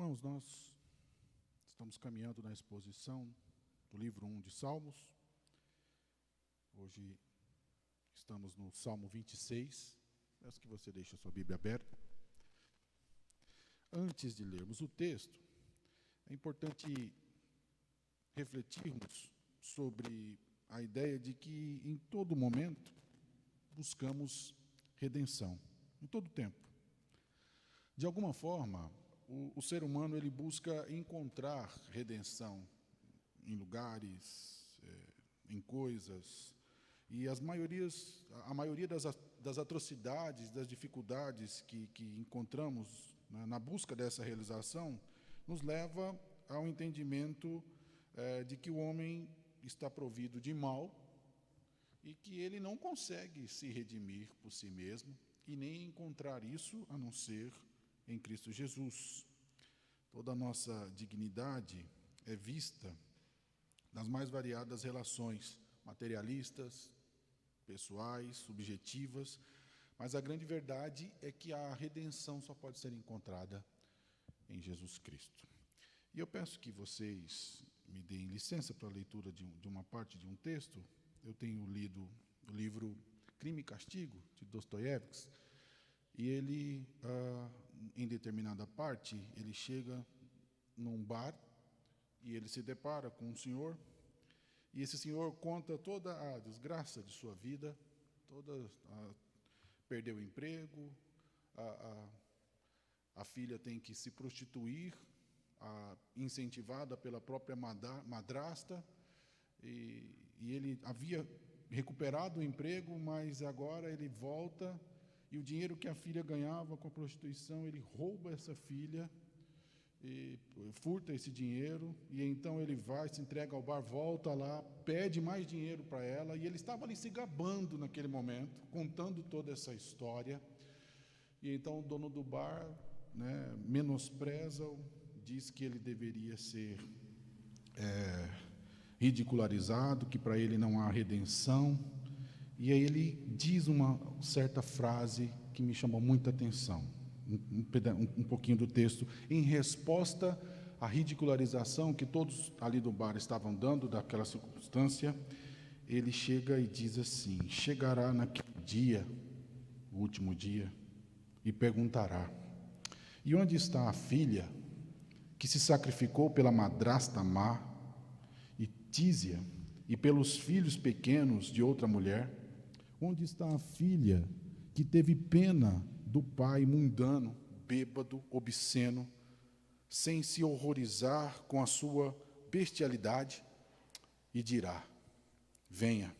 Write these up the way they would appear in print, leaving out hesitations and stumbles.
Irmãos, nós estamos caminhando na exposição do livro 1 de Salmos. Hoje estamos no Salmo 26. Peço que você deixe a sua Bíblia aberta. Antes de lermos o texto, é importante refletirmos sobre a ideia de que em todo momento buscamos redenção, em todo tempo. De alguma forma, o ser humano ele busca encontrar redenção em lugares, em coisas, e a maioria das atrocidades, das dificuldades que encontramos na busca dessa realização, nos leva ao entendimento de que o homem está provido de mal e que ele não consegue se redimir por si mesmo e nem encontrar isso a não ser em Cristo Jesus. Toda a nossa dignidade é vista nas mais variadas relações materialistas, pessoais, subjetivas, mas a grande verdade é que a redenção só pode ser encontrada em Jesus Cristo. E eu peço que vocês me deem licença para a leitura de uma parte de um texto. Eu tenho lido o livro Crime e Castigo, de Dostoiévski, e ele, em determinada parte, ele chega num bar e ele se depara com um senhor, e esse senhor conta toda a desgraça de sua vida, perdeu o emprego, a filha tem que se prostituir, incentivada pela própria madrasta, e ele havia recuperado o emprego, mas agora ele volta, e o dinheiro que a filha ganhava com a prostituição, ele rouba essa filha, e furta esse dinheiro, e então ele vai, se entrega ao bar, volta lá, pede mais dinheiro para ela, e ele estava ali se gabando naquele momento, contando toda essa história, e então o dono do bar, menospreza-o, diz que ele deveria ser ridicularizado, que para ele não há redenção, e aí ele diz uma certa frase que me chamou muita atenção, um pouquinho do texto, em resposta à ridicularização que todos ali do bar estavam dando daquela circunstância. Ele chega e diz assim: chegará naquele dia, o último dia, e perguntará: e onde está a filha que se sacrificou pela madrasta má e tísia e pelos filhos pequenos de outra mulher? Onde está a filha que teve pena do pai mundano, bêbado, obsceno, sem se horrorizar com a sua bestialidade? E dirá: venha,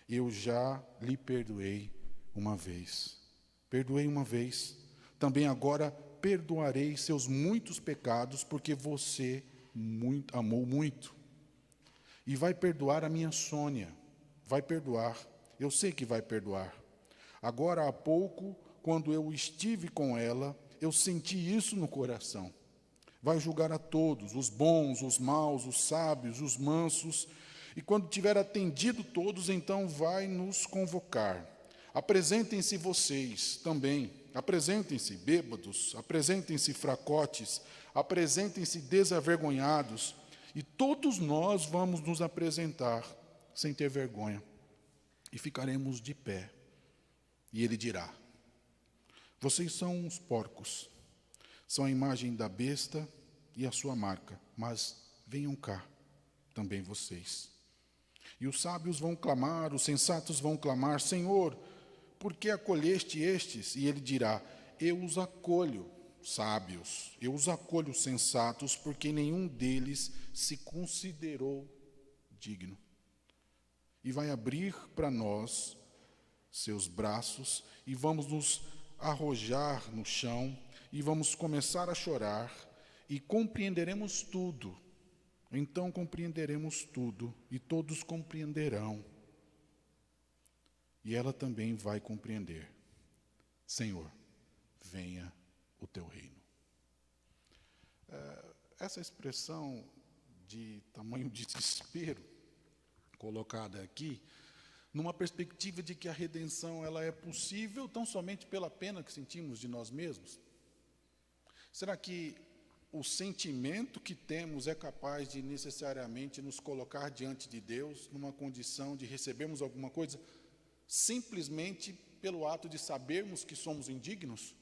eu já lhe perdoei uma vez. Perdoei uma vez. Também agora perdoarei seus muitos pecados, porque você amou muito. E vai perdoar a minha Sônia. Vai perdoar. Eu sei que vai perdoar. Agora há pouco, quando eu estive com ela, eu senti isso no coração. Vai julgar a todos, os bons, os maus, os sábios, os mansos, e quando tiver atendido todos, então vai nos convocar. Apresentem-se vocês também, apresentem-se bêbados, apresentem-se fracotes, apresentem-se desavergonhados, e todos nós vamos nos apresentar sem ter vergonha, e ficaremos de pé. E ele dirá: vocês são uns porcos, são a imagem da besta e a sua marca, mas venham cá, também vocês. E os sábios vão clamar, os sensatos vão clamar: Senhor, por que acolheste estes? E ele dirá: eu os acolho, sábios, eu os acolho, sensatos, porque nenhum deles se considerou digno. E vai abrir para nós seus braços, e vamos nos arrojar no chão, e vamos começar a chorar, e compreenderemos tudo. Então compreenderemos tudo, e todos compreenderão. E ela também vai compreender: Senhor, venha o teu reino. Essa expressão de tamanho desespero colocada aqui, numa perspectiva de que a redenção ela é possível tão somente pela pena que sentimos de nós mesmos. Será que o sentimento que temos é capaz de necessariamente nos colocar diante de Deus numa condição de recebermos alguma coisa simplesmente pelo ato de sabermos que somos indignos?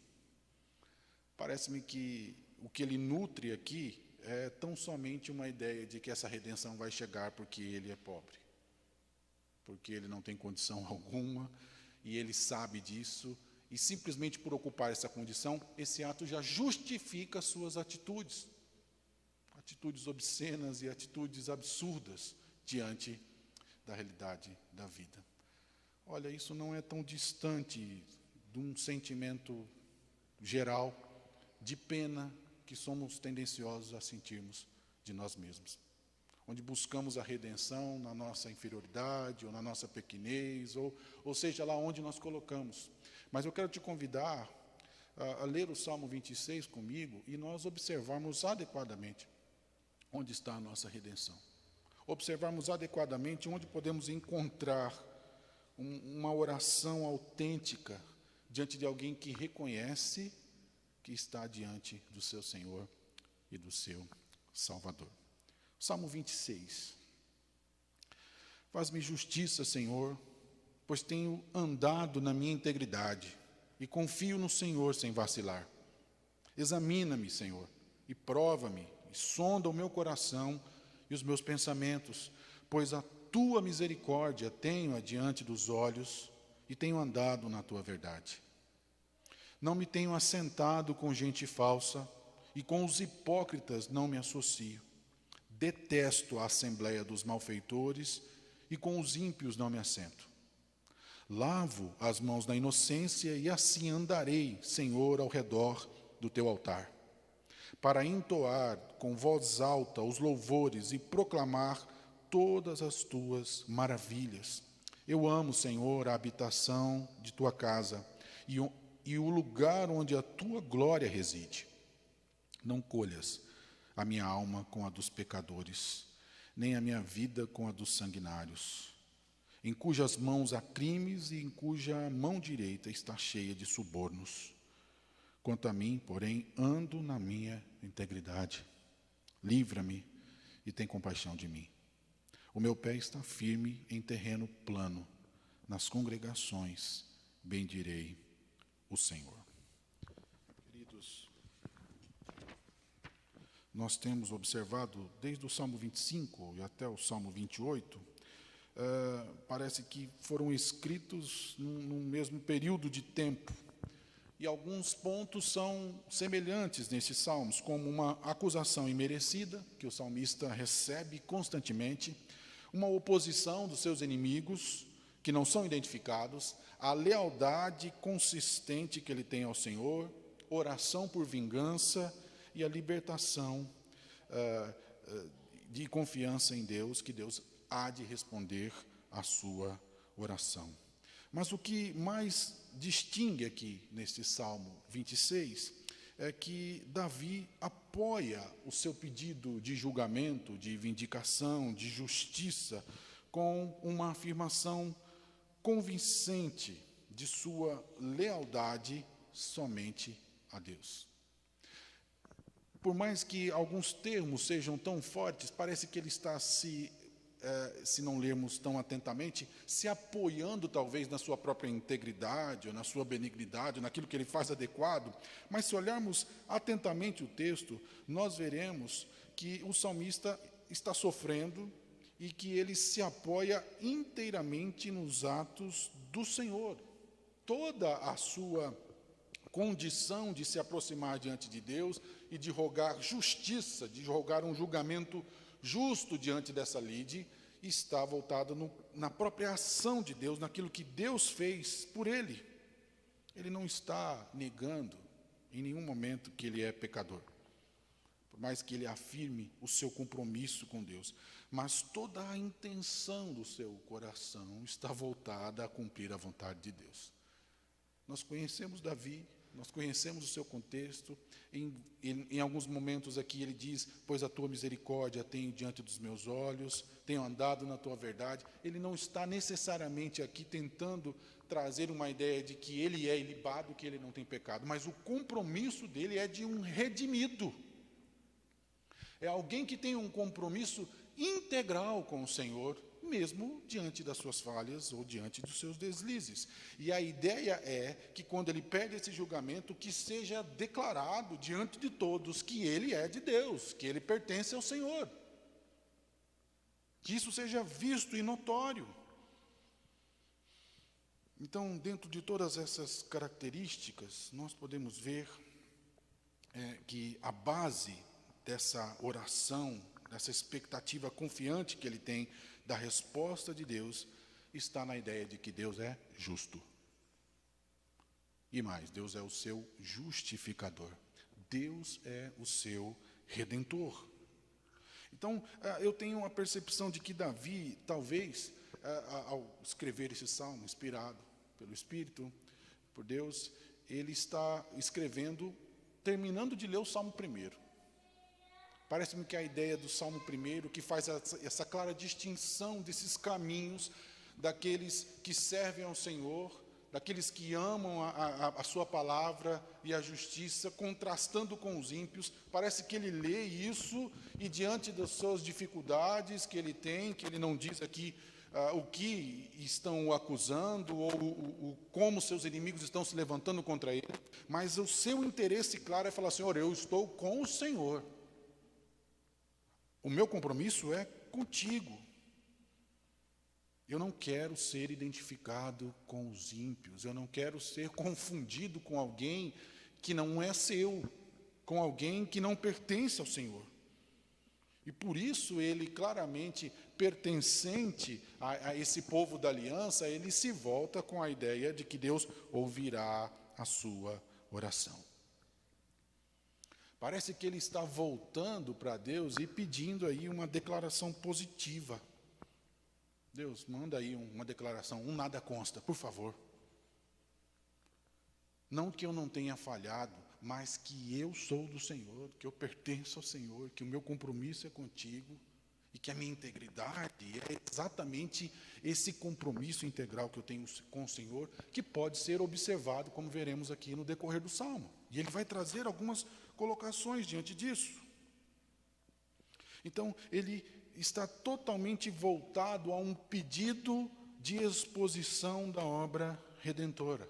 Parece-me que o que ele nutre aqui é tão somente uma ideia de que essa redenção vai chegar porque ele é pobre, porque ele não tem condição alguma, e ele sabe disso, e simplesmente por ocupar essa condição, esse ato já justifica suas atitudes obscenas e atitudes absurdas diante da realidade da vida. Olha, isso não é tão distante de um sentimento geral de pena que somos tendenciosos a sentirmos de nós mesmos, onde buscamos a redenção na nossa inferioridade, ou na nossa pequenez, ou seja, lá onde nós colocamos. Mas eu quero te convidar a ler o Salmo 26 comigo e nós observarmos adequadamente onde está a nossa redenção. Observarmos adequadamente onde podemos encontrar uma oração autêntica diante de alguém que reconhece que está diante do seu Senhor e do seu Salvador. Salmo 26. Faz-me justiça, Senhor, pois tenho andado na minha integridade e confio no Senhor sem vacilar. Examina-me, Senhor, e prova-me, e sonda o meu coração e os meus pensamentos, pois a tua misericórdia tenho adiante dos olhos e tenho andado na tua verdade. Não me tenho assentado com gente falsa e com os hipócritas não me associo. Detesto a assembleia dos malfeitores e com os ímpios não me assento. Lavo as mãos na inocência e assim andarei, Senhor, ao redor do teu altar, para entoar com voz alta os louvores e proclamar todas as tuas maravilhas. Eu amo, Senhor, a habitação de tua casa e o lugar onde a tua glória reside. Não colhas a minha alma com a dos pecadores, nem a minha vida com a dos sanguinários, em cujas mãos há crimes e em cuja mão direita está cheia de subornos. Quanto a mim, porém, ando na minha integridade. Livra-me e tem compaixão de mim. O meu pé está firme em terreno plano. Nas congregações bendirei o Senhor. Queridos, nós temos observado desde o Salmo 25 e até o Salmo 28, parece que foram escritos num mesmo período de tempo. E alguns pontos são semelhantes nesses salmos, como uma acusação imerecida, que o salmista recebe constantemente, uma oposição dos seus inimigos, que não são identificados, a lealdade consistente que ele tem ao Senhor, oração por vingança e a libertação de confiança em Deus, que Deus há de responder à sua oração. Mas o que mais distingue aqui neste Salmo 26 é que Davi apoia o seu pedido de julgamento, de vindicação, de justiça, com uma afirmação convincente de sua lealdade somente a Deus. Por mais que alguns termos sejam tão fortes, parece que ele está se não lermos tão atentamente, se apoiando talvez na sua própria integridade, ou na sua benignidade, ou naquilo que ele faz adequado, mas se olharmos atentamente o texto, nós veremos que o salmista está sofrendo e que ele se apoia inteiramente nos atos do Senhor. Toda a sua condição de se aproximar diante de Deus e de rogar justiça, de rogar um julgamento justo diante dessa lide, está voltado na própria ação de Deus, naquilo que Deus fez por ele. Ele não está negando em nenhum momento que ele é pecador, por mais que ele afirme o seu compromisso com Deus, mas toda a intenção do seu coração está voltada a cumprir a vontade de Deus. Nós conhecemos Davi, nós conhecemos o seu contexto. Em alguns momentos aqui ele diz, pois a tua misericórdia tenho diante dos meus olhos, tenho andado na tua verdade. Ele não está necessariamente aqui tentando trazer uma ideia de que ele é ilibado, que ele não tem pecado, mas o compromisso dele é de um redimido. É alguém que tem um compromisso integral com o Senhor, mesmo diante das suas falhas ou diante dos seus deslizes. E a ideia é que quando ele pede esse julgamento, que seja declarado diante de todos que ele é de Deus, que ele pertence ao Senhor. Que isso seja visto e notório. Então, dentro de todas essas características, nós podemos ver que a base dessa oração, dessa expectativa confiante que ele tem da resposta de Deus, está na ideia de que Deus é justo. E mais, Deus é o seu justificador. Deus é o seu redentor. Então, eu tenho a percepção de que Davi, talvez, ao escrever esse salmo, inspirado pelo Espírito, por Deus, ele está escrevendo, terminando de ler o Salmo 1. Parece-me que a ideia do Salmo 1, que faz essa clara distinção desses caminhos, daqueles que servem ao Senhor, daqueles que amam a sua palavra e a justiça, contrastando com os ímpios. Parece que ele lê isso e, diante das suas dificuldades que ele tem, que ele não diz aqui o que estão o acusando, ou como seus inimigos estão se levantando contra ele, mas o seu interesse claro é falar: Senhor, eu estou com o Senhor. O meu compromisso é contigo. Eu não quero ser identificado com os ímpios, eu não quero ser confundido com alguém que não é seu, com alguém que não pertence ao Senhor. E por isso ele claramente, pertencente a esse povo da aliança, ele se volta com a ideia de que Deus ouvirá a sua oração. Parece que ele está voltando para Deus e pedindo aí uma declaração positiva. Deus, manda aí uma declaração, um nada consta, por favor. Não que eu não tenha falhado, mas que eu sou do Senhor, que eu pertenço ao Senhor, que o meu compromisso é contigo e que a minha integridade é exatamente esse compromisso integral que eu tenho com o Senhor, que pode ser observado, como veremos aqui no decorrer do Salmo. E ele vai trazer algumas colocações diante disso. Então, ele está totalmente voltado a um pedido de exposição da obra redentora.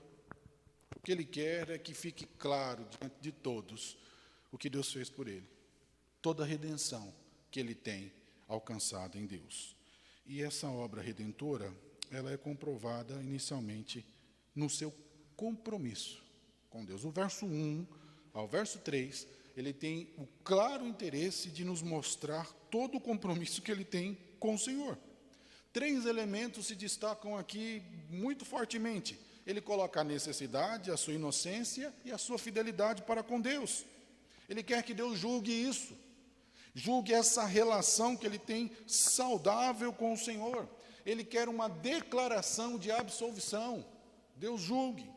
O que ele quer é que fique claro diante de todos o que Deus fez por ele. Toda a redenção que ele tem alcançado em Deus. E essa obra redentora, ela é comprovada inicialmente no seu compromisso com Deus. O verso 1 ao verso 3, ele tem o claro interesse de nos mostrar todo o compromisso que ele tem com o Senhor. 3 elementos se destacam aqui muito fortemente. Ele coloca a necessidade, a sua inocência e a sua fidelidade para com Deus. Ele quer que Deus julgue isso. Julgue essa relação que ele tem saudável com o Senhor. Ele quer uma declaração de absolvição. Deus julgue.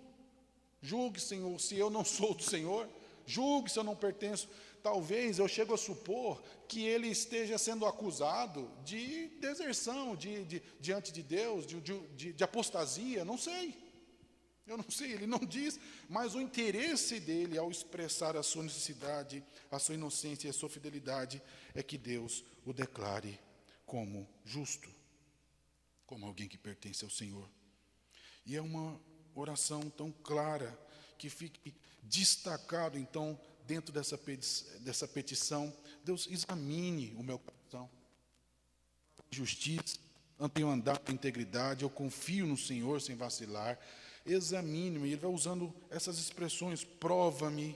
Julgue, Senhor, se eu não sou do Senhor. Julgue se eu não pertenço. Talvez eu chego a supor que ele esteja sendo acusado de deserção diante de Deus, de apostasia, não sei. Eu não sei, ele não diz, mas o interesse dele ao expressar a sua necessidade, a sua inocência e a sua fidelidade é que Deus o declare como justo, como alguém que pertence ao Senhor. E é uma oração tão clara que fique destacado, então, dentro dessa petição: Deus, examine o meu coração, justiça, eu tenho andado com integridade, eu confio no Senhor sem vacilar. Examine-me. Ele vai usando essas expressões: prova-me.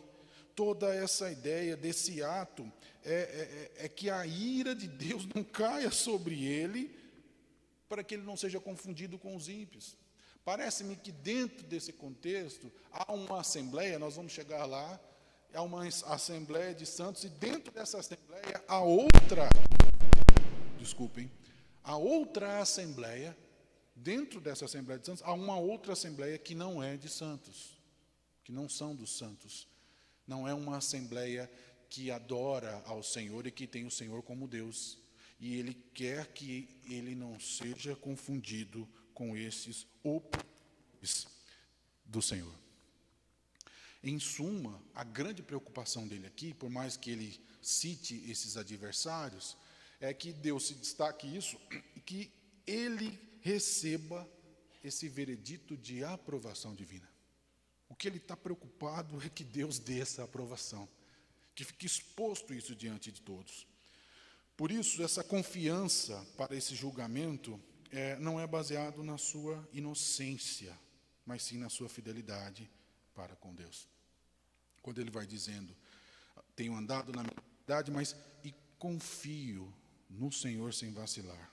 Toda essa ideia desse ato é que a ira de Deus não caia sobre ele, para que ele não seja confundido com os ímpios. Parece-me que dentro desse contexto há uma assembleia, nós vamos chegar lá, há uma assembleia de santos, e dentro dessa assembleia há outra assembleia. Dentro dessa Assembleia de Santos, há uma outra Assembleia que não é de santos, que não são dos santos. Não é uma Assembleia que adora ao Senhor e que tem o Senhor como Deus. E ele quer que ele não seja confundido com esses opositores do Senhor. Em suma, a grande preocupação dele aqui, por mais que ele cite esses adversários, é que Deus se destaque isso e que ele receba esse veredito de aprovação divina. O que ele está preocupado é que Deus dê essa aprovação, que fique exposto isso diante de todos. Por isso, essa confiança para esse julgamento não é baseado na sua inocência, mas sim na sua fidelidade para com Deus. Quando ele vai dizendo, tenho andado na minha verdade, mas e confio no Senhor sem vacilar.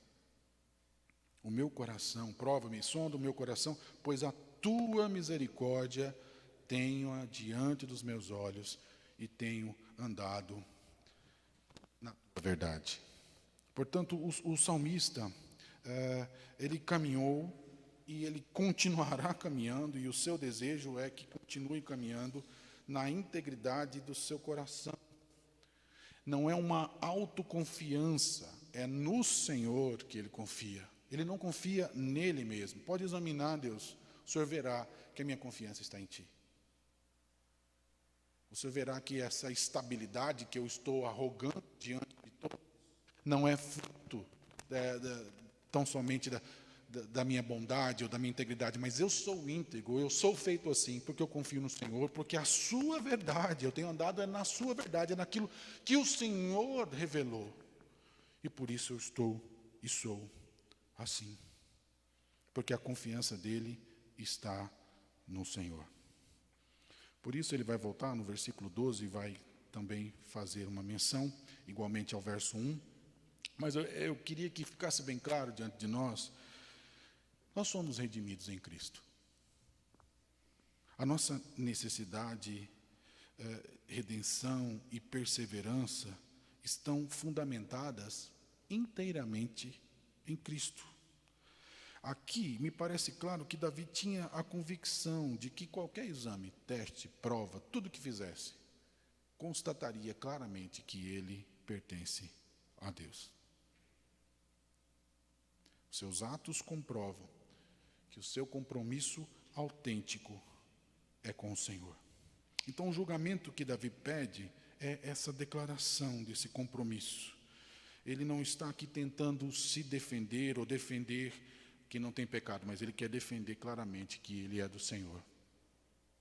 O meu coração, prova-me, sonda o meu coração, pois a tua misericórdia tenho diante dos meus olhos e tenho andado na tua verdade. Portanto, o salmista, ele caminhou e ele continuará caminhando, e o seu desejo é que continue caminhando na integridade do seu coração. Não é uma autoconfiança, é no Senhor que ele confia. Ele não confia nele mesmo. Pode examinar, Deus, o Senhor verá que a minha confiança está em Ti. O Senhor verá que essa estabilidade que eu estou arrogando diante de todos não é fruto tão somente da minha bondade ou da minha integridade, mas eu sou íntegro, eu sou feito assim, porque eu confio no Senhor, porque a sua verdade, eu tenho andado na sua verdade, é naquilo que o Senhor revelou. E por isso eu estou e sou assim, porque a confiança dele está no Senhor. Por isso ele vai voltar no versículo 12 e vai também fazer uma menção, igualmente ao verso 1. Mas eu queria que ficasse bem claro diante de nós somos redimidos em Cristo. A nossa necessidade, redenção e perseverança estão fundamentadas inteiramente em Cristo. Aqui me parece claro que Davi tinha a convicção de que qualquer exame, teste, prova, tudo que fizesse, constataria claramente que ele pertence a Deus. Seus atos comprovam que o seu compromisso autêntico é com o Senhor. Então, o julgamento que Davi pede é essa declaração desse compromisso. Ele não está aqui tentando se defender ou defender que não tem pecado, mas ele quer defender claramente que ele é do Senhor,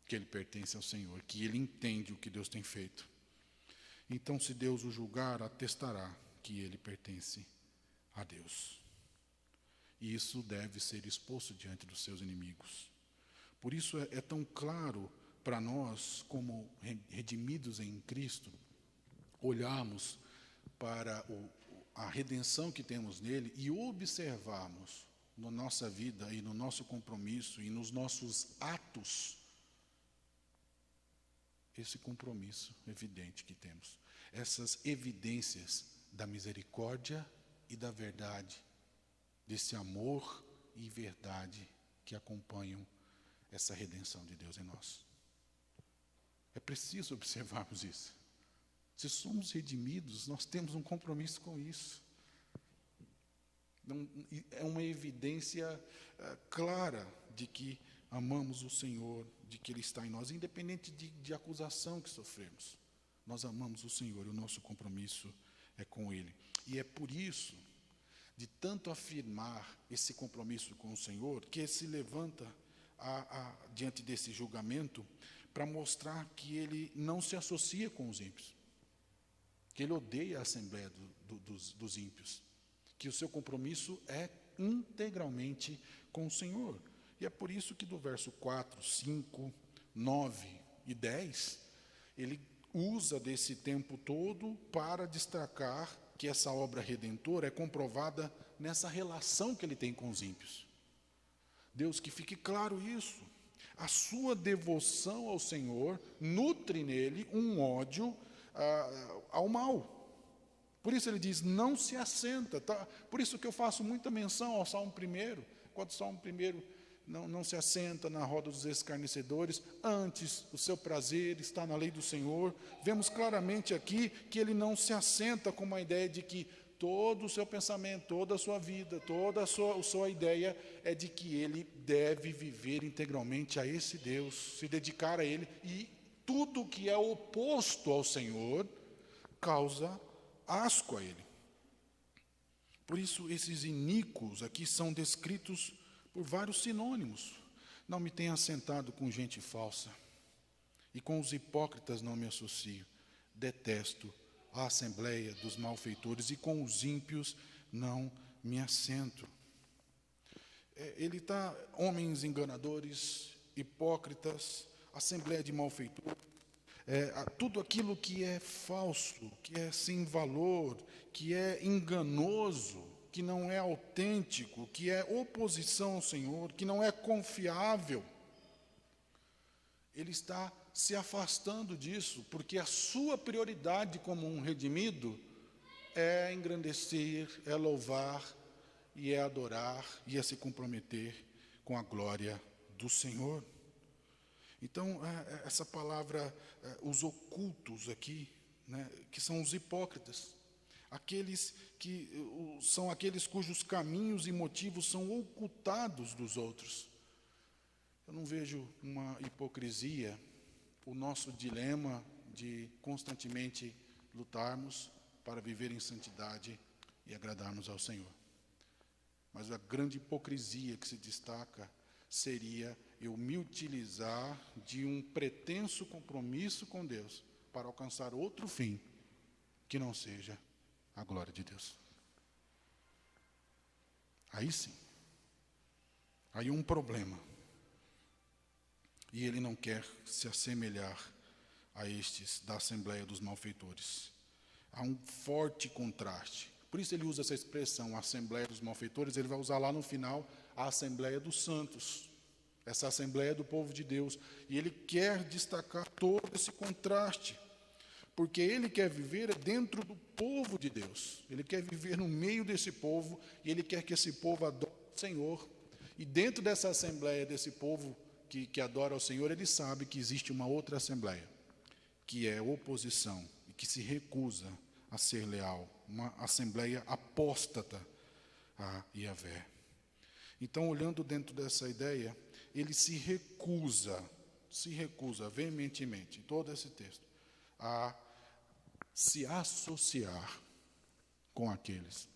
que ele pertence ao Senhor, que ele entende o que Deus tem feito. Então, se Deus o julgar, atestará que ele pertence a Deus. E isso deve ser exposto diante dos seus inimigos. Por isso é tão claro para nós, como redimidos em Cristo, olharmos para a redenção que temos nele e observarmos na nossa vida e no nosso compromisso e nos nossos atos esse compromisso evidente que temos. Essas evidências da misericórdia e da verdade, desse amor e verdade que acompanham essa redenção de Deus em nós. É preciso observarmos isso. Se somos redimidos, nós temos um compromisso com isso. É uma evidência clara de que amamos o Senhor, de que Ele está em nós, independente de acusação que sofremos. Nós amamos o Senhor e o nosso compromisso é com Ele. E é por isso, de tanto afirmar esse compromisso com o Senhor, que Ele se levanta diante desse julgamento para mostrar que Ele não se associa com os ímpios, que Ele odeia a assembleia dos ímpios, que o seu compromisso é integralmente com o Senhor. E é por isso que do verso 4, 5, 9 e 10, ele usa desse tempo todo para destacar que essa obra redentora é comprovada nessa relação que ele tem com os ímpios. Deus, que fique claro isso. A sua devoção ao Senhor nutre nele um ódio ao mal. Por isso ele diz, não se assenta. Tá? Por isso que eu faço muita menção ao Salmo 1, quando o Salmo 1 não se assenta na roda dos escarnecedores, antes o seu prazer está na lei do Senhor. Vemos claramente aqui que ele não se assenta com uma ideia de que todo o seu pensamento, toda a sua vida, toda a sua ideia é de que ele deve viver integralmente a esse Deus, se dedicar a Ele, e tudo que é oposto ao Senhor causa asco a ele. Por isso, esses iníquos aqui são descritos por vários sinônimos. Não me tenha assentado com gente falsa, e com os hipócritas não me associo. Detesto a assembleia dos malfeitores, e com os ímpios não me assento. Ele está, homens enganadores, hipócritas, assembleia de malfeitores, tudo aquilo que é falso, que é sem valor, que é enganoso, que não é autêntico, que é oposição ao Senhor, que não é confiável. Ele está se afastando disso, porque a sua prioridade como um redimido é engrandecer, é louvar, e é adorar, e é se comprometer com a glória do Senhor. Então, essa palavra, os ocultos aqui, né, que são os hipócritas, aqueles que são aqueles cujos caminhos e motivos são ocultados dos outros. Eu não vejo uma hipocrisia, o nosso dilema de constantemente lutarmos para viver em santidade e agradarmos ao Senhor. Mas a grande hipocrisia que se destaca seria eu me utilizar de um pretenso compromisso com Deus para alcançar outro fim que não seja a glória de Deus. Aí sim, aí um problema. E ele não quer se assemelhar a estes da Assembleia dos Malfeitores. Há um forte contraste. Por isso ele usa essa expressão, a Assembleia dos Malfeitores, ele vai usar lá no final a Assembleia dos Santos, essa Assembleia do povo de Deus. E ele quer destacar todo esse contraste, porque ele quer viver dentro do povo de Deus, ele quer viver no meio desse povo, e ele quer que esse povo adore o Senhor. E dentro dessa Assembleia, desse povo que adora ao Senhor, ele sabe que existe uma outra Assembleia, que é oposição, e que se recusa a ser leal, uma assembleia apóstata a Yahvé. Então, olhando dentro dessa ideia, ele se recusa veementemente, em todo esse texto, a se associar com aqueles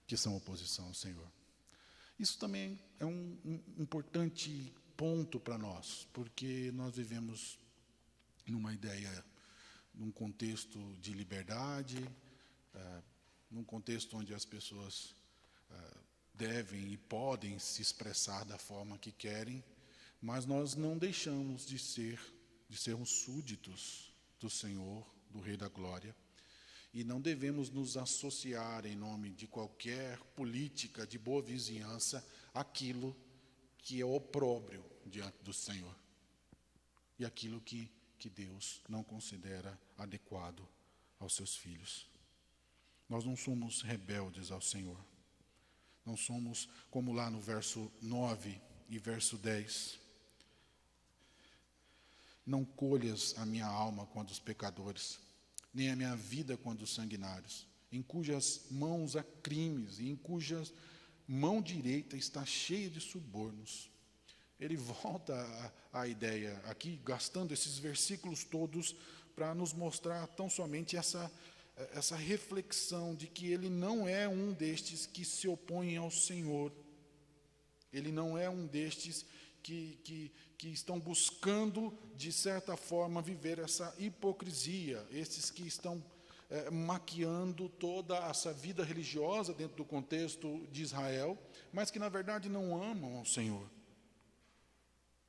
que são oposição ao Senhor. Isso também é um importante ponto para nós, porque nós vivemos numa ideia, num contexto de liberdade, num contexto onde as pessoas devem e podem se expressar da forma que querem, mas nós não deixamos de sermos súditos do Senhor, do Rei da Glória, e não devemos nos associar em nome de qualquer política de boa vizinhança àquilo que é opróbrio diante do Senhor, e aquilo que Deus não considera adequado aos seus filhos. Nós não somos rebeldes ao Senhor. Não somos como lá no verso 9 e verso 10. Não colhas a minha alma com a dos pecadores, nem a minha vida com a dos sanguinários, em cujas mãos há crimes e em cujas mão direita está cheia de subornos. Ele volta à ideia aqui, gastando esses versículos todos para nos mostrar tão somente essa reflexão de que ele não é um destes que se opõem ao Senhor. Ele não é um destes que estão buscando, de certa forma, viver essa hipocrisia. Esses que estão maquiando toda essa vida religiosa dentro do contexto de Israel, mas que, na verdade, não amam ao Senhor.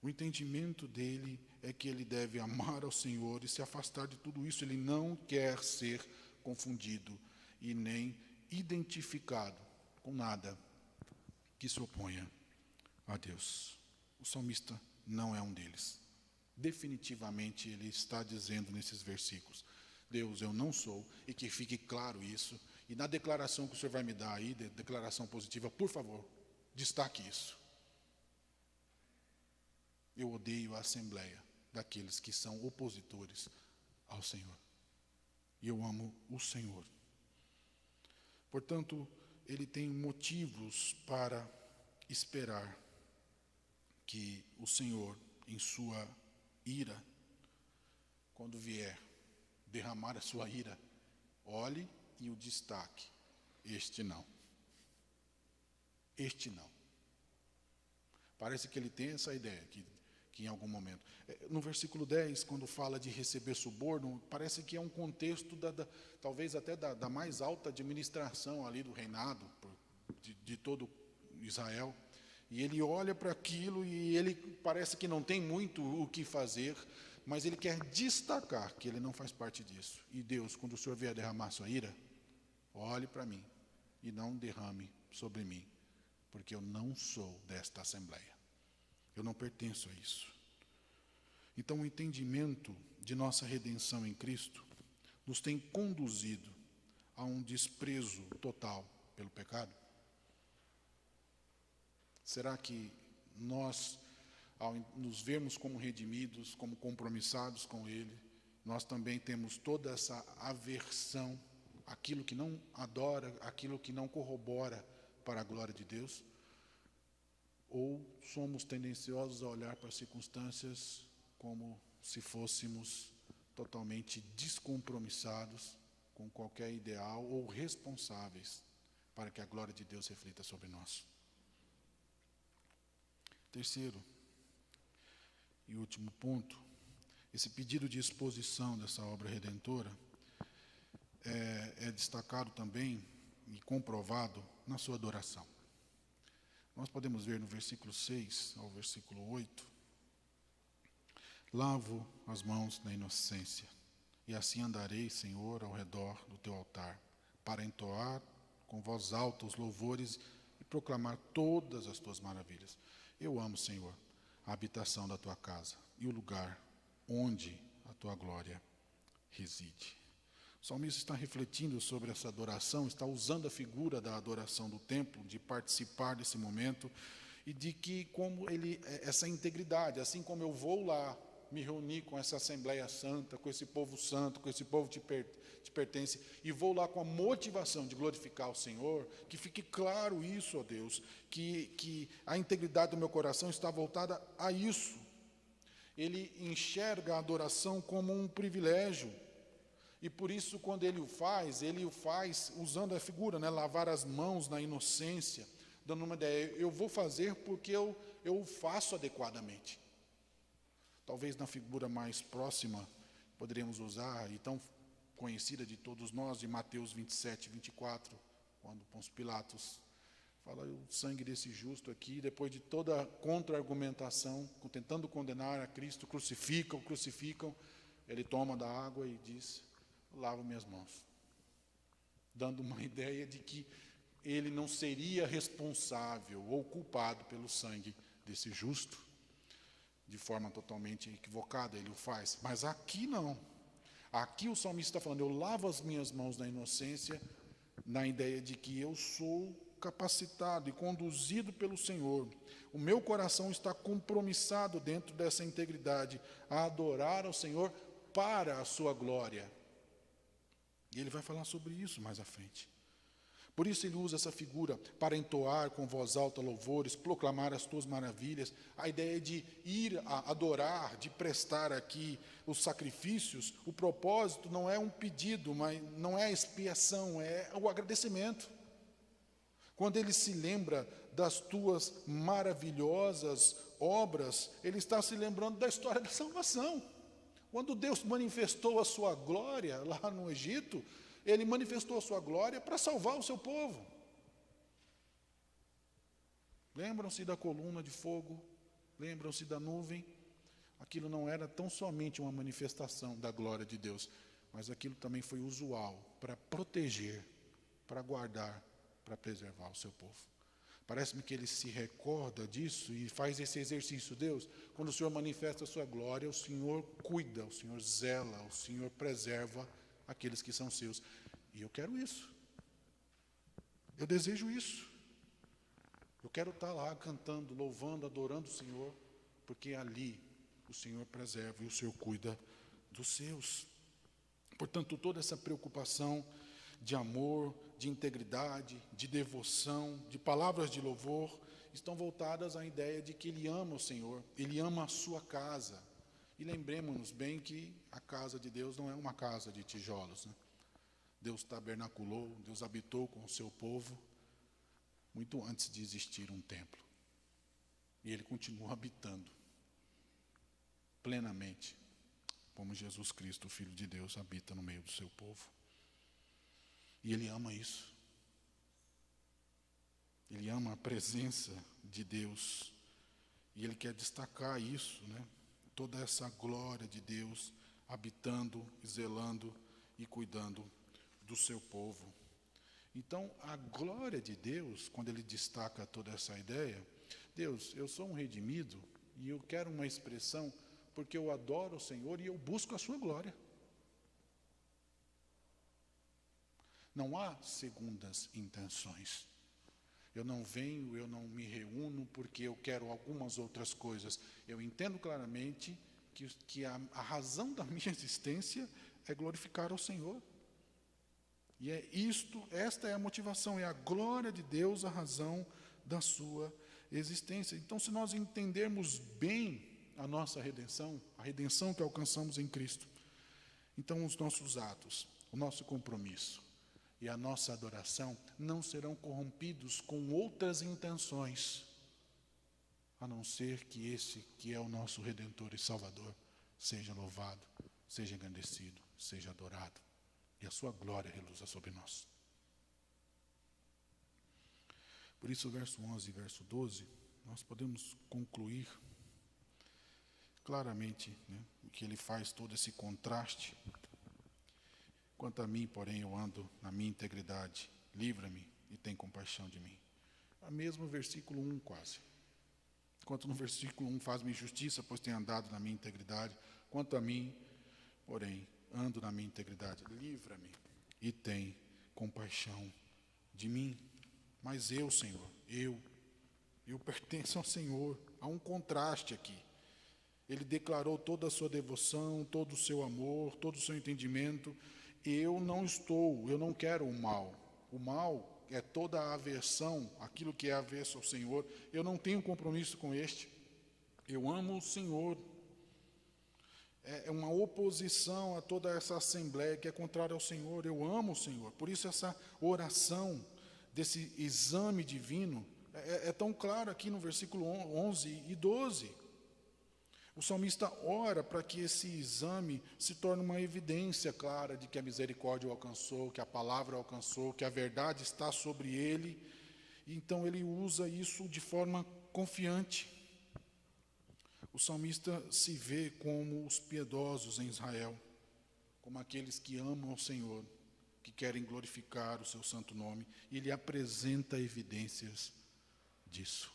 O entendimento dele é que ele deve amar ao Senhor e se afastar de tudo isso. Ele não quer ser confundido e nem identificado com nada que se oponha a Deus. O salmista não é um deles. Definitivamente ele está dizendo nesses versículos: Deus, eu não sou, e que fique claro isso. E na declaração que o Senhor vai me dar aí, declaração positiva, por favor, destaque isso. Eu odeio a assembleia daqueles que são opositores ao Senhor. E eu amo o Senhor. Portanto, ele tem motivos para esperar que o Senhor, em sua ira, quando vier derramar a sua ira, olhe e o destaque: este não. Este não. Parece que ele tem essa ideia, que em algum momento. No versículo 10, quando fala de receber suborno, parece que é um contexto, talvez até da mais alta administração ali do reinado, de todo Israel. E ele olha para aquilo e ele parece que não tem muito o que fazer, mas ele quer destacar que ele não faz parte disso. E Deus, quando o Senhor vier derramar sua ira, olhe para mim e não derrame sobre mim, porque eu não sou desta assembleia. Eu não pertenço a isso. Então, o entendimento de nossa redenção em Cristo nos tem conduzido a um desprezo total pelo pecado? Será que nós, ao nos vermos como redimidos, como compromissados com Ele, nós também temos toda essa aversão, aquilo que não adora, aquilo que não corrobora para a glória de Deus? Ou somos tendenciosos a olhar para as circunstâncias como se fôssemos totalmente descompromissados com qualquer ideal ou responsáveis para que a glória de Deus reflita sobre nós? Terceiro e último ponto, esse pedido de exposição dessa obra redentora é destacado também e comprovado na sua adoração. Nós podemos ver no versículo 6 ao versículo 8: lavo as mãos na inocência, e assim andarei, Senhor, ao redor do teu altar, para entoar com voz alta os louvores e proclamar todas as tuas maravilhas. Eu amo, Senhor, a habitação da tua casa e o lugar onde a tua glória reside. O salmista está refletindo sobre essa adoração, está usando a figura da adoração do templo, de participar desse momento, e de que como essa integridade, assim como eu vou lá me reunir com essa Assembleia Santa, com esse povo santo, com esse povo que te pertence, e vou lá com a motivação de glorificar o Senhor, que fique claro isso, ó Deus, que a integridade do meu coração está voltada a isso. Ele enxerga a adoração como um privilégio, e por isso, quando ele o faz usando a figura, lavar as mãos na inocência, dando uma ideia: eu vou fazer porque eu o faço adequadamente. Talvez na figura mais próxima, poderíamos usar, e tão conhecida de todos nós, de Mateus 27, 24, quando Pôncio Pilatos fala: o sangue desse justo aqui, depois de toda a contra-argumentação, tentando condenar a Cristo, crucificam, ele toma da água e diz: lavo minhas mãos, dando uma ideia de que ele não seria responsável ou culpado pelo sangue desse justo, de forma totalmente equivocada. Ele o faz, mas aqui não. Aqui o salmista está falando: eu lavo as minhas mãos na inocência, na ideia de que eu sou capacitado e conduzido pelo Senhor. O meu coração está compromissado dentro dessa integridade, a adorar ao Senhor para a sua glória. E ele vai falar sobre isso mais à frente. Por isso ele usa essa figura para entoar com voz alta louvores, proclamar as tuas maravilhas. A ideia de ir a adorar, de prestar aqui os sacrifícios, o propósito não é um pedido, mas não é a expiação, é o agradecimento. Quando ele se lembra das tuas maravilhosas obras, ele está se lembrando da história da salvação. Quando Deus manifestou a sua glória lá no Egito, ele manifestou a sua glória para salvar o seu povo. Lembram-se da coluna de fogo? Lembram-se da nuvem? Aquilo não era tão somente uma manifestação da glória de Deus, mas aquilo também foi usual para proteger, para guardar, para preservar o seu povo. Parece-me que ele se recorda disso e faz esse exercício. Deus, quando o Senhor manifesta a sua glória, o Senhor cuida, o Senhor zela, o Senhor preserva aqueles que são seus. E eu quero isso. Eu desejo isso. Eu quero estar lá cantando, louvando, adorando o Senhor, porque ali o Senhor preserva e o Senhor cuida dos seus. Portanto, toda essa preocupação de amor, de integridade, de devoção, de palavras de louvor, estão voltadas à ideia de que ele ama o Senhor, ele ama a sua casa. E lembremos-nos bem que a casa de Deus não é uma casa de tijolos, né? Deus tabernaculou, Deus habitou com o seu povo muito antes de existir um templo. E Ele continua habitando plenamente, como Jesus Cristo, o Filho de Deus, habita no meio do seu povo. E Ele ama isso. Ele ama a presença de Deus. E Ele quer destacar isso, né? Toda essa glória de Deus habitando, zelando e cuidando do seu povo. Então, a glória de Deus, quando Ele destaca toda essa ideia, Deus, eu sou um redimido e eu quero uma expressão porque eu adoro o Senhor e eu busco a sua glória. Não há segundas intenções. Eu não venho, eu não me reúno porque eu quero algumas outras coisas. Eu entendo claramente que a razão da minha existência é glorificar ao Senhor. E esta é a motivação, é a glória de Deus a razão da sua existência. Então, se nós entendermos bem a nossa redenção, a redenção que alcançamos em Cristo, então os nossos atos, o nosso compromisso e a nossa adoração não serão corrompidos com outras intenções, a não ser que esse que é o nosso Redentor e Salvador seja louvado, seja engrandecido, seja adorado e a sua glória reluza sobre nós. Por isso, o verso 11 e verso 12, nós podemos concluir claramente, né, que ele faz todo esse contraste. Quanto a mim, porém, eu ando na minha integridade, livra-me e tem compaixão de mim. É o mesmo versículo 1 quase. Enquanto no versículo 1 faz-me justiça, pois tenho andado na minha integridade. Quanto a mim, porém, ando na minha integridade, livra-me e tem compaixão de mim. Mas eu, Senhor, eu pertenço ao Senhor. Há um contraste aqui. Ele declarou toda a sua devoção, todo o seu amor, todo o seu entendimento. Eu não quero o mal. O mal é toda a aversão, aquilo que é avesso ao Senhor. Eu não tenho compromisso com este. Eu amo o Senhor. É uma oposição a toda essa assembleia que é contrária ao Senhor. Eu amo o Senhor. Por isso essa oração desse exame divino é tão clara aqui no versículo 11 e 12. O salmista ora para que esse exame se torne uma evidência clara de que a misericórdia o alcançou, que a palavra o alcançou, que a verdade está sobre ele. Então ele usa isso de forma confiante. O salmista se vê como os piedosos em Israel, como aqueles que amam ao Senhor, que querem glorificar o seu santo nome, e ele apresenta evidências disso.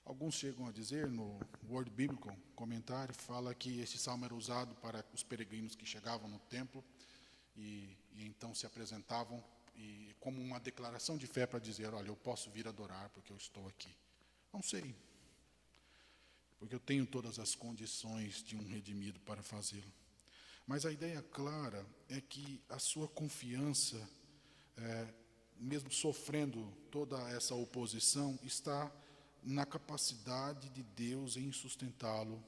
Alguns chegam a dizer, no Word Biblical, comentário, fala que este salmo era usado para os peregrinos que chegavam no templo e então se apresentavam como uma declaração de fé para dizer, olha, eu posso vir adorar porque eu estou aqui. Não sei, porque eu tenho todas as condições de um redimido para fazê-lo. Mas a ideia clara é que a sua confiança, mesmo sofrendo toda essa oposição, está na capacidade de Deus em sustentá-lo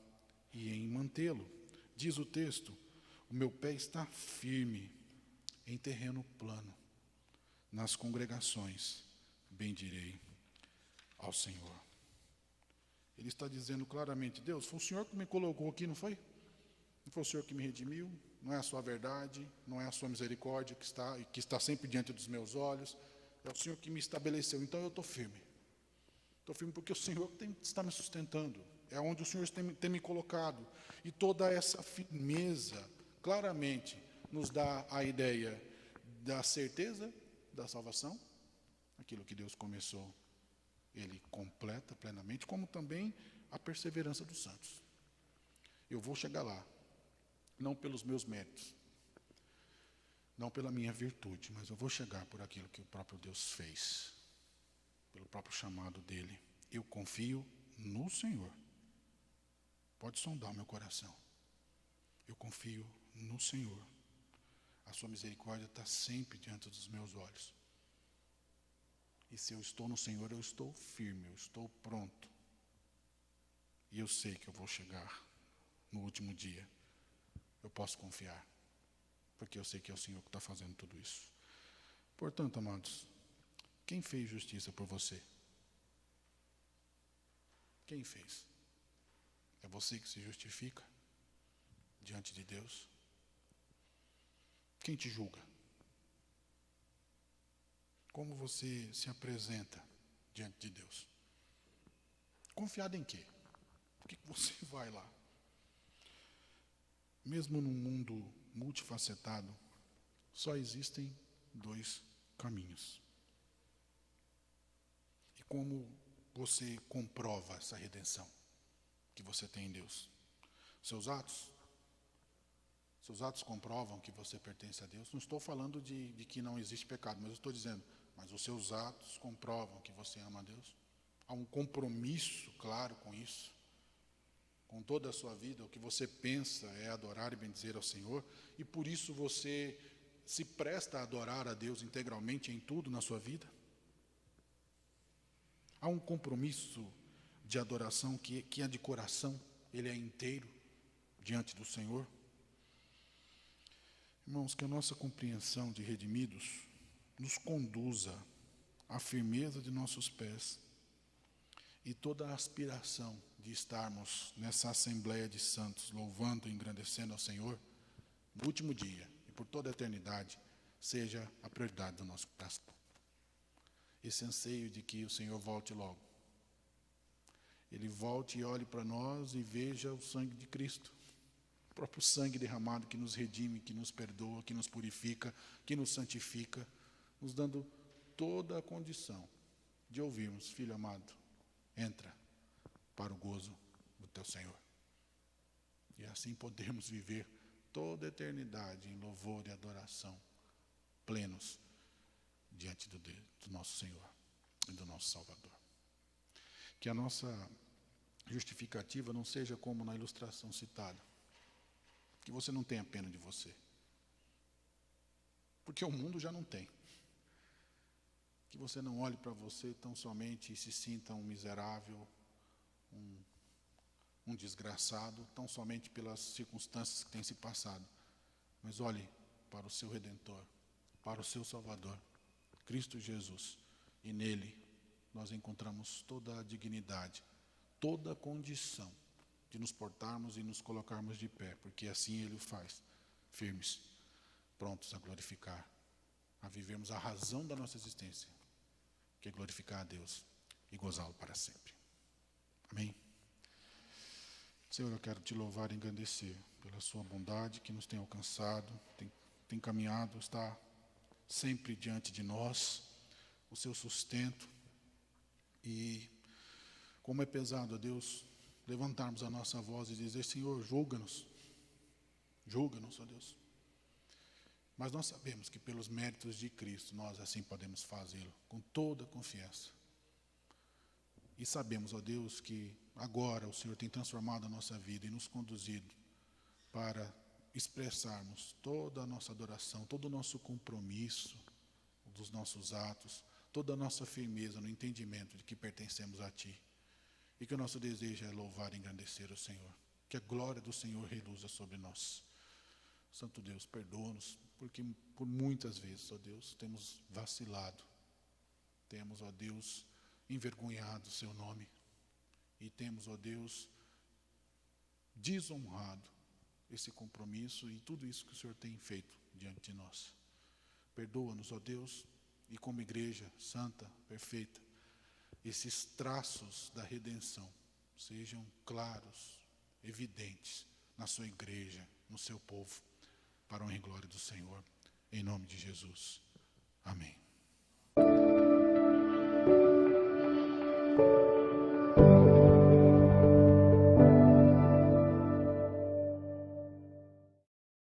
e em mantê-lo. Diz o texto, o meu pé está firme em terreno plano, nas congregações bendirei ao Senhor. Ele está dizendo claramente, Deus, foi o Senhor que me colocou aqui, não foi? Não foi o Senhor que me redimiu? Não é a sua verdade, não é a sua misericórdia que está sempre diante dos meus olhos, é o Senhor que me estabeleceu, então eu estou firme. Estou firme porque o Senhor está me sustentando, é onde o Senhor tem me colocado. E toda essa firmeza, claramente, nos dá a ideia da certeza da salvação, aquilo que Deus começou, Ele completa plenamente, como também a perseverança dos santos. Eu vou chegar lá, não pelos meus méritos, não pela minha virtude, mas eu vou chegar por aquilo que o próprio Deus fez, pelo próprio chamado dele. Eu confio no Senhor. Pode sondar o meu coração. Eu confio no Senhor. A sua misericórdia está sempre diante dos meus olhos. E se eu estou no Senhor, eu estou firme, eu estou pronto. E eu sei que eu vou chegar no último dia, eu posso confiar, porque eu sei que é o Senhor que está fazendo tudo isso. Portanto, amados, quem fez justiça por você? Quem fez? É você que se justifica diante de Deus? Quem te julga? Como você se apresenta diante de Deus? Confiado em quê? Por que você vai lá? Mesmo num mundo multifacetado, só existem 2 caminhos. E como você comprova essa redenção que você tem em Deus? Seus atos? Seus atos comprovam que você pertence a Deus? Não estou falando de que não existe pecado, mas eu estou dizendo, mas os seus atos comprovam que você ama a Deus? Há um compromisso claro com isso? Com toda a sua vida, o que você pensa é adorar e bendizer ao Senhor, e por isso você se presta a adorar a Deus integralmente em tudo na sua vida? Há um compromisso de adoração que é de coração, ele é inteiro diante do Senhor? Irmãos, que a nossa compreensão de redimidos nos conduza à firmeza de nossos pés e toda a aspiração de estarmos nessa Assembleia de Santos, louvando e engrandecendo ao Senhor, no último dia e por toda a eternidade, seja a prioridade do nosso coração. Esse anseio de que o Senhor volte logo. Ele volte e olhe para nós e veja o sangue de Cristo. O próprio sangue derramado que nos redime, que nos perdoa, que nos purifica, que nos santifica, nos dando toda a condição de ouvirmos, filho amado, entra para o gozo do teu Senhor. E assim podemos viver toda a eternidade em louvor e adoração, plenos diante do nosso Senhor e do nosso Salvador. Que a nossa justificativa não seja como na ilustração citada, que você não tenha pena de você, porque o mundo já não tem. Que você não olhe para você tão somente e se sinta um miserável, um desgraçado, tão somente pelas circunstâncias que têm se passado, mas olhe para o seu Redentor, para o seu Salvador, Cristo Jesus, e nele nós encontramos toda a dignidade, toda a condição de nos portarmos e nos colocarmos de pé, porque assim Ele o faz, firmes, prontos a glorificar, a vivermos a razão da nossa existência, que é glorificar a Deus e gozá-lo para sempre. Amém? Senhor, eu quero te louvar e engrandecer pela sua bondade que nos tem alcançado, tem caminhado, está sempre diante de nós, o seu sustento. E como é pesado, ó Deus, levantarmos a nossa voz e dizer, Senhor, julga-nos, ó Deus. Mas nós sabemos que pelos méritos de Cristo, nós assim podemos fazê-lo, com toda a confiança. E sabemos, ó Deus, que agora o Senhor tem transformado a nossa vida e nos conduzido para expressarmos toda a nossa adoração, todo o nosso compromisso dos nossos atos, toda a nossa firmeza no entendimento de que pertencemos a Ti. E que o nosso desejo é louvar e engrandecer o Senhor. Que a glória do Senhor reluza sobre nós. Santo Deus, perdoa-nos, porque por muitas vezes, ó Deus, temos vacilado. Temos, ó Deus, envergonhado o Seu nome. E temos, ó Deus, desonrado esse compromisso e tudo isso que o Senhor tem feito diante de nós. Perdoa-nos, ó Deus, e como igreja santa, perfeita, esses traços da redenção sejam claros, evidentes na sua igreja, no seu povo, para a honra e glória do Senhor, em nome de Jesus. Amém.